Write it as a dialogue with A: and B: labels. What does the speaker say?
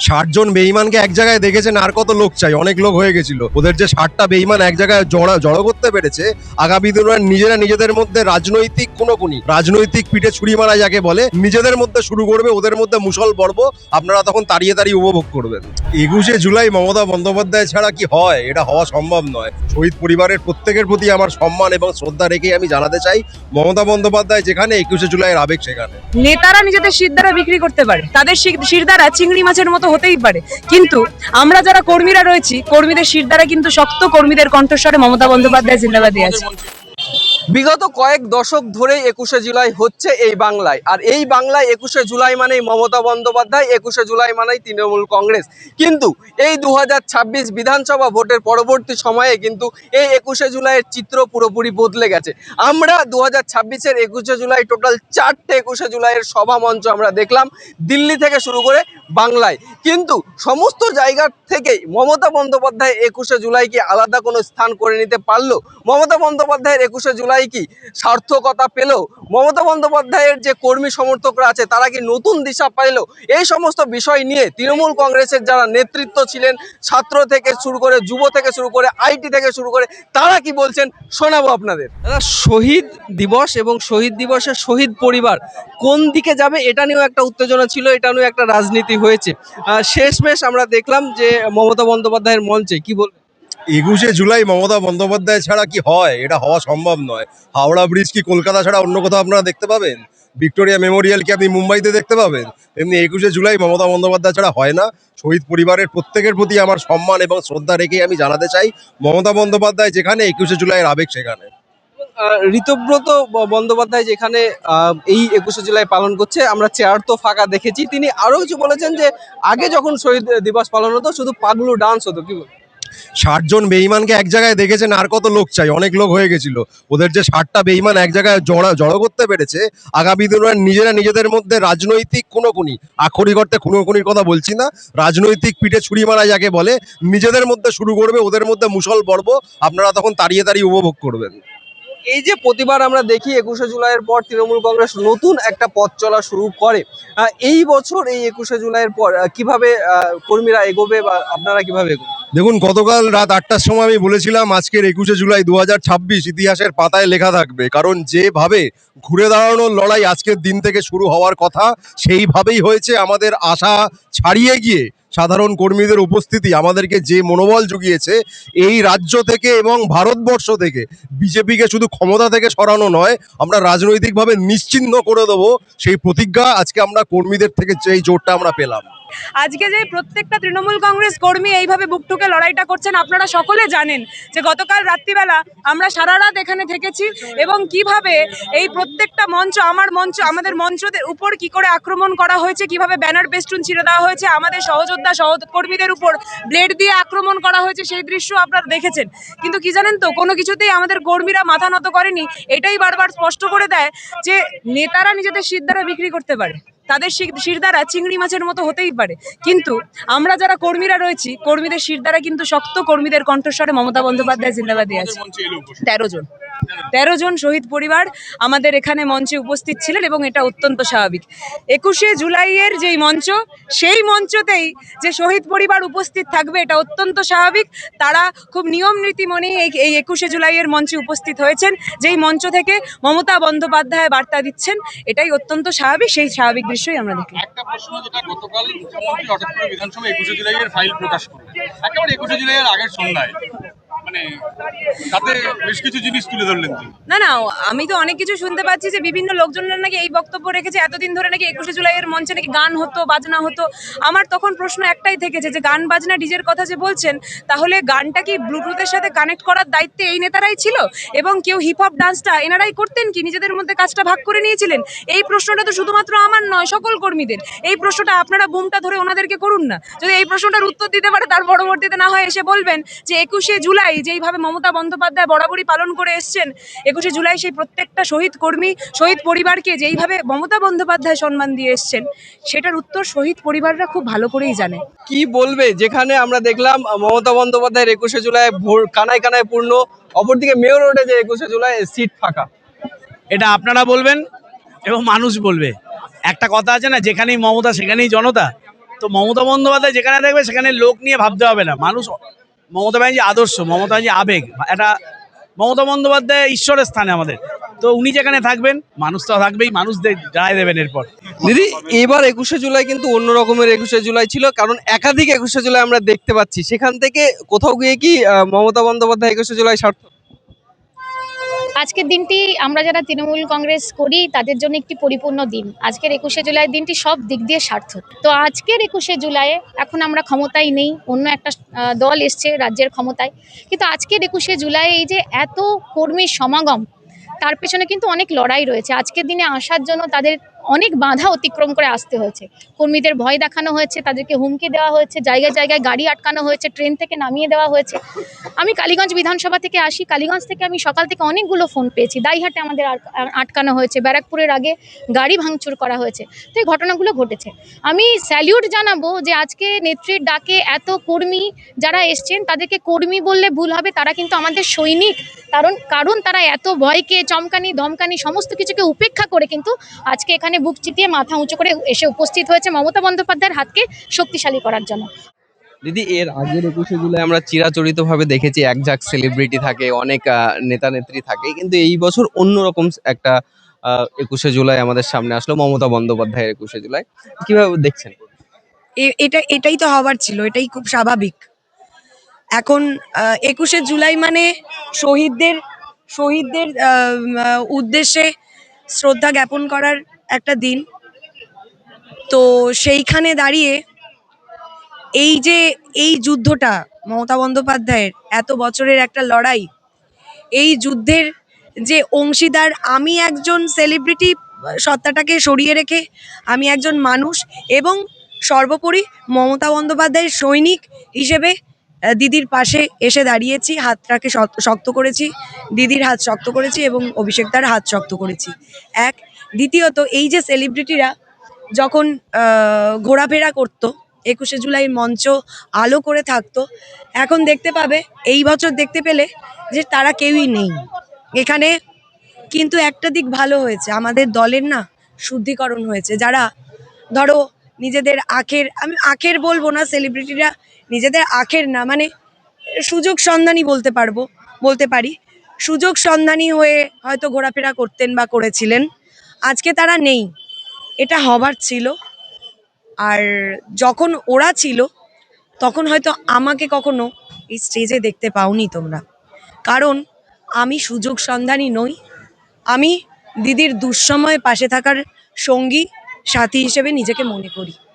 A: 60 জন বেঈমানকে এক জায়গায় দেখেছেন, আর কত লোক চাই? অনেক লোক হয়ে গেছিল। ওদের যে 60টা বেঈমান এক জায়গায় জড়ো করতে পেরেছে, আগামী দিনে নিজেরা নিজেদের মধ্যে রাজনৈতিক কোনকুনি, রাজনৈতিক পিঠে ছুরি মারা যাকে বলে, নিজেদের মধ্যে শুরু করবে, ওদের মধ্যে মুষল পর্ব আপনারা তখন তাড়িয়ে তাড়িয়ে উপভোগ করবেন। 21শে জুলাই মমতা বন্দ্যোপাধ্যায় ছাড়া কি হয়? এটা হওয়া সম্ভব নয়। শহীদ পরিবারের প্রত্যেকের প্রতি আমার সম্মান এবং শ্রদ্ধা রেখে আমি জানাতে চাই, মমতা বন্দ্যোপাধ্যায় যেখানে, 21শে জুলাইয়ের আবেগ সেখানে।
B: নেতারা নিজেদের শিরদাঁড়া বিক্রি করতে পারে, তাদের শিরদাঁড়া চিংড়ি মাছের মতো হতেই পারে, কিন্তু আমরা যারা কর্মীরা রয়েছি, কর্মীদের শিরদাঁড়া কিন্তু শক্ত, কর্মীদের কণ্ঠস্বরে মমতা বন্দ্যোপাধ্যায় জিন্দাবাদী আছে।
C: বিগত কয়েক দশক ধরে 21শে জুলাই হচ্ছে এই বাংলায়, আর এই বাংলায় 21শে জুলাই মানেই মমতা বন্দ্যোপাধ্যায়, 21শে জুলাই মানেই তৃণমূল কংগ্রেস। কিন্তু এই 2026 বিধানসভা ভোটের পরবর্তী সময়ে কিন্তু এই 21শে জুলাইয়ের চিত্র পুরোপুরি বদলে গেছে। আমরা 2026-এর 21শে জুলাই টোটাল 4টে 21শে জুলাইয়ের সভা মঞ্চ আমরা দেখলাম, দিল্লি থেকে শুরু করে বাংলায়। কিন্তু সমস্ত জায়গা থেকেই মমতা বন্দ্যোপাধ্যায় 21শে জুলাই কি আলাদা কোনো স্থান করে নিতে পারলো? মমতা বন্দ্যোপাধ্যায়ের 21শে জুলাই কি সার্থকতা পেল? মমতা বন্দ্যোপাধ্যায়ের যে কর্মী সমর্থকরা আছে তারা কি নতুন দিশা পাইল? এই সমস্ত বিষয় নিয়ে তৃণমূল কংগ্রেসের যারা নেতৃত্ব ছিলেন, ছাত্র থেকে শুরু করে, যুব থেকে শুরু করে, আইটি থেকে শুরু করে, তারা কি বলছেন শোনাবো আপনাদের। দাদা, শহীদ দিবস এবং শহীদ দিবসের শহীদ পরিবার কোন দিকে যাবে এটা নিয়েও একটা উত্তেজনা ছিল, এটা নিয়েও একটা রাজনীতি হয়েছে। শেষমেশ আমরা দেখলাম যে মমতা বন্দ্যোপাধ্যায়ের মঞ্চে কি বলবেন?
A: 21শে জুলাই মমতা বন্দ্যোপাধ্যায় ছাড়া কি হয়? এটা হওয়া সম্ভব নয়। হাওড়া ব্রিজ কি কলকাতা ছাড়া অন্য কোথাও আপনারা দেখতে পাবেন? ভিক্টোরিয়া মেমোরিয়াল কি আপনি মুম্বাইতে দেখতে পাবেন? এমনি 21শে জুলাই মমতা বন্দ্যোপাধ্যায় ছাড়া হয় না। শহীদ পরিবারের প্রত্যেকের প্রতি আমার সম্মান এবং শ্রদ্ধা রেখে আমি জানাতে চাই, মমতা বন্দ্যোপাধ্যায় যেখানে, 21শে জুলাইয়ের আবেগ সেখানে।
C: ঋতব্রত বন্দ্যোপাধ্যায় যেখানে এই 21শে জুলাই পালন করছে, আমরা চেয়ার তো ফাঁকা দেখেছি, তিনি আরো কিছু বলেছেন যে আগে যখন শহীদ দিবস পালন হতো শুধু পাগলু ডান্স হতো। কি বল?
A: 60 জন বেঈমানকে এক জায়গায় দেখেছেন, আর কত লোক চাই? অনেক লোক হয়ে গেছিল। ওদের যে 60টা বেঈমান এক জায়গায় জড়ো করতে পেরেছে, আগামী দিনে নিজেরা নিজেদের মধ্যে রাজনৈতিক কোনকুনি, আক্ষরিক অর্থে খুনোখুনির কথা বলছি না, রাজনৈতিক পিঠে ছুরি মারা যাকে বলে, নিজেদের মধ্যে শুরু করবে, ওদের মধ্যে মুষল পর্ব আপনারা তখন তাড়িয়ে তাড়িয়ে উপভোগ করবেন।
C: এই যে প্রতিবার আমরা দেখি 21শে জুলাইয়ের পর তৃণমূল কংগ্রেস নতুন একটা পথ চলা শুরু করে, এই বছর এই 21শে জুলাইয়ের পর কিভাবে কর্মীরা এগোবে বা আপনারা কিভাবে এগোবে?
A: দেখুন, গতকাল রাত 8টার সময় আমি বলেছিলাম আজকের 21শে জুলাই 2026 ইতিহাসের পাতায় লেখা থাকবে, কারণ যেভাবে ঘুরে দাঁড়ানোর লড়াই আজকের দিন থেকে শুরু হওয়ার কথা সেইভাবেই হয়েছে। আমাদের আশা ছাড়িয়ে গিয়ে সাধারণ কর্মীদের উপস্থিতি আমাদেরকে যে মনোবল জুগিয়েছে, এই রাজ্য থেকে এবং ভারতবর্ষ থেকে বিজেপিকে শুধু ক্ষমতা থেকে সরানো নয়, আমরা রাজনৈতিকভাবে নিশ্চিহ্ন করে দেবো, সেই প্রতিজ্ঞা আজকে আমরা কর্মীদের থেকে যেই জোরটা আমরা পেলাম।
B: আজকে যে প্রত্যেকটা তৃণমূল কংগ্রেস কর্মী এইভাবে বুক ঠুকে লড়াইটা করছেন, আপনারা সকলে জানেন যে গতকাল রাত্রিবেলা আমরা সারা রাত এখানে থেকেছি এবং কিভাবে এই প্রত্যেকটা মঞ্চ, আমাদের মঞ্চদের উপর কি করে আক্রমণ করা হয়েছে, কিভাবে ব্যানার পেস্টুন ছিঁড়ে দেওয়া হয়েছে, আমাদের সহযোদ্ধা সহকর্মীদের উপর ব্লেড দিয়ে আক্রমণ করা হয়েছে, সেই দৃশ্য আপনারা দেখেছেন। কিন্তু কি জানেন তো, কোনো কিছুতেই আমাদের কর্মীরা মাথা নত করেনি। এটাই বারবার স্পষ্ট করে দেয় যে নেতারা নিজেদের শিরদাঁড়া বিক্রি করতে পারে, তাদের শিরদাঁড়া চিংড়ি মাছের মতো হতেই পারে, কিন্তু আমরা যারা কর্মীরা রয়েছি, কর্মীদের শিরদাঁড়া কিন্তু শক্ত, কর্মীদের কণ্ঠস্বরে মমতা বন্দ্যোপাধ্যায় জিন্দাবাদী আছে। 13 জন শহীদ পরিবার আমাদের এখানে মঞ্চে উপস্থিত ছিলেন এবং এটা অত্যন্ত স্বাভাবিক। 21শে জুলাইয়ের যেই মঞ্চ, সেই মঞ্চতেই যে শহীদ পরিবার উপস্থিত থাকবে এটা অত্যন্ত স্বাভাবিক। তারা খুব নিয়ম নীতি মনেই এই 21শে জুলাইয়ের মঞ্চে উপস্থিত হয়েছেন, যেই মঞ্চ থেকে মমতা বন্দ্যোপাধ্যায় বার্তা দিচ্ছেন, এটাই অত্যন্ত স্বাভাবিক। সেই স্বাভাবিক দৃশ্যই আমরা দেখি।
D: একটা প্রশ্ন, যেটা গতকাল মুখ্যমন্ত্রী হঠাৎ করে বিধানসভায় 21শে জুলাইয়ের ফাইল প্রকাশ করলেন, একেবারে 21শে জুলাইয়ের আগের সন্ধ্যায়, মানে তাতে বেশ কিছু জিনিস তুলে ধরলেন।
B: না, আমি তো অনেক কিছু শুনতে পাচ্ছি যে বিভিন্ন লোকজনের নাকি এই বক্তব্য রেখেছে, এতদিন ধরে নাকি 21শে জুলাইয়ের মঞ্চে নাকি গান হতো, বাজনা হতো। আমার তখন প্রশ্ন একটাই থেকেছে যে গান বাজনা ডিজের কথা যে বলছেন, তাহলে গানটা কি ব্লুটুথের সাথে কানেক্ট করার দায়িত্বে এই নেতারাই ছিল এবং কেউ হিপ হপ ডান্সটা এনারাই করতেন কি, নিজেদের মধ্যে কাজটা ভাগ করে নিয়েছিলেন? এই প্রশ্নটা তো শুধুমাত্র আমার নয়, সকল কর্মীদের। এই প্রশ্নটা আপনারা বুমটা ধরে ওনাদেরকে করুন না। যদি এই প্রশ্নটার উত্তর দিতে পারে, তার পরবর্তীতে না হয় এসে বলবেন যে 21শে জুলাই যেইভাবে মমতা বন্দ্যোপাধ্যায় বরাবরই পালন করে এসছেন, 21শে জুলাই সেই প্রত্যেকটা শহীদ কর্মী, শহীদ পরিবারকে যেইভাবে মমতা বন্দ্যোপাধ্যায় সম্মান দিয়ে এসছেন, সেটার উত্তর শহীদ পরিবাররা খুব ভালো করেই জানে।
C: কি বলবে, যেখানে আমরা দেখলাম মমতা বন্দ্যোপাধ্যায়ের 21শে জুলাই ভোর কানায় কানায় পূর্ণ, অপরদিকে মেয়র রোডে যে 21শে জুলাই সিট ফাঁকা।
E: এটা আপনারা বলবেন এবং মানুষ বলবে। একটা কথা আছে না, যেখানেই মমতা সেখানেই জনতা। তো মমতা বন্দ্যোপাধ্যায় যেখানে দেখবে সেখানে লোক নিয়ে ভাবতে হবে না। মানুষ মমতা ব্যানার্জি আদর্শ, মমতা ব্যানার্জি আবেগ, একটা মমতা বন্দ্যোপাধ্যায় ঈশ্বরের স্থানে আমাদের। তো উনি যেখানে থাকবেন মানুষ তো থাকবেই, মানুষ রায় দেবেন এরপর।
C: দিদি, এবার 21শে জুলাই কিন্তু অন্য রকমের 21শে জুলাই ছিল, কারণ একাধিক 21শে জুলাই আমরা দেখতে পাচ্ছি। সেখান থেকে কোথাও গিয়ে কি মমতা বন্দ্যোপাধ্যায় 21শে জুলাই সার্থক?
F: আজকের দিনটি আমরা যারা তৃণমূল কংগ্রেস করি তাদের জন্য একটি পরিপূর্ণ দিন। আজকের 21শে জুলাই দিনটি সব দিক দিয়ে সার্থক। তো আজকের 21শে জুলাইয়ে এখন আমরা ক্ষমতায় নেই, অন্য একটা দল এসছে রাজ্যের ক্ষমতায়, কিন্তু আজকের 21শে জুলাই এই যে এত কর্মীর সমাগম, তার পেছনে কিন্তু অনেক লড়াই রয়েছে। আজকের দিনে আসার জন্য তাদের অনেক বাধা অতিক্রম করে আসতে হয়েছে। কর্মীদের ভয় দেখানো হয়েছে, তাদেরকে হুমকি দেওয়া হয়েছে, জায়গায় জায়গায় গাড়ি আটকানো হয়েছে, ট্রেন থেকে নামিয়ে দেওয়া হয়েছে। আমি কালীগঞ্জ বিধানসভা থেকে আসি, কালীগঞ্জ থেকে আমি সকাল থেকে অনেকগুলো ফোন পেয়েছি। দাইহাটে আমাদের আটকানো হয়েছে, ব্যারাকপুরের আগে গাড়ি ভাঙচুর করা হয়েছে। তো এই ঘটনাগুলো ঘটেছে। আমি স্যালিউট জানাবো যে আজকে নেত্রীর ডাকে এত কর্মী যারা এসছেন, তাদেরকে কর্মী বললে ভুল হবে, তারা কিন্তু আমাদের সৈনিক। কারণ তারা এত ভয়কে, চমকানি ধমকানি সমস্ত কিছুকে উপেক্ষা করে কিন্তু আজকে এখানে বুক চিতিয়ে মাথা উঁচু করে এসে উপস্থিত হয়েছে মমতা বন্দ্যোপাধ্যায়ের হাতকে শক্তিশালী করার জন্য।
C: দিদি, এর আগের 21শে জুলাই আমরা চিরাচরিত ভাবে দেখেছি এক ঝাঁক সেলিব্রিটি থাকে, অনেক নেতা নেত্রী থাকে, কিন্তু এই বছর অন্যরকম একটা 21শে জুলাই আমাদের সামনে আসলো, মমতা বন্দ্যোপাধ্যায়ের 21শে জুলাই। কিভাবে দেখছেন?
B: এটাই তো হওয়ার ছিল, এটাই খুব স্বাভাবিক। এখন 21শে জুলাই মানে শহীদদের শহীদদের উদ্দেশ্যে শ্রদ্ধা জ্ঞাপন করার একটা দিন। তো সেইখানে দাঁড়িয়ে এই যুদ্ধটা মমতা বন্দ্যোপাধ্যায়ের এত বছরের একটা লড়াই, এই যুদ্ধের যে অংশীদার আমি একজন সেলিব্রিটি সত্তাটাকে সরিয়ে রেখে, আমি একজন মানুষ এবং সর্বোপরি মমতা বন্দ্যোপাধ্যায়ের সৈনিক হিসেবে দিদির পাশে এসে দাঁড়িয়েছি, হাতটাকে শক্ত করেছি, দিদির হাত শক্ত করেছি এবং অভিষেকদার হাত শক্ত করেছি। এক, দ্বিতীয়ত এই যে সেলিব্রিটিরা যখন ঘোরাফেরা করতো, 21শে জুলাই মঞ্চ আলো করে থাকতো, এখন দেখতে পাবে, এই বছর দেখতে পেলে যে তারা কেউই নেই এখানে। কিন্তু একটা দিক ভালো হয়েছে, আমাদের দলের না শুদ্ধিকরণ হয়েছে। যারা ধরো নিজেদের আমি আখের বলবো না, সেলিব্রিটিরা নিজেদের আখের না, মানে সুযোগ সন্ধানী বলতে পারি, সুযোগ সন্ধানী হয়ে হয়তো ঘোরাফেরা করতেন বা করেছিলেন, আজকে তারা নেই। এটা হবার ছিল। আর যখন ওরা ছিল তখন হয়তো আমাকে কখনো এই স্টেজে দেখতে পাওনি তোমরা, কারণ আমি সুযোগ সন্ধানী নই। আমি দিদির দুঃসময়ে পাশে থাকার সঙ্গী সাথী হিসেবে নিজেকে মনে করি।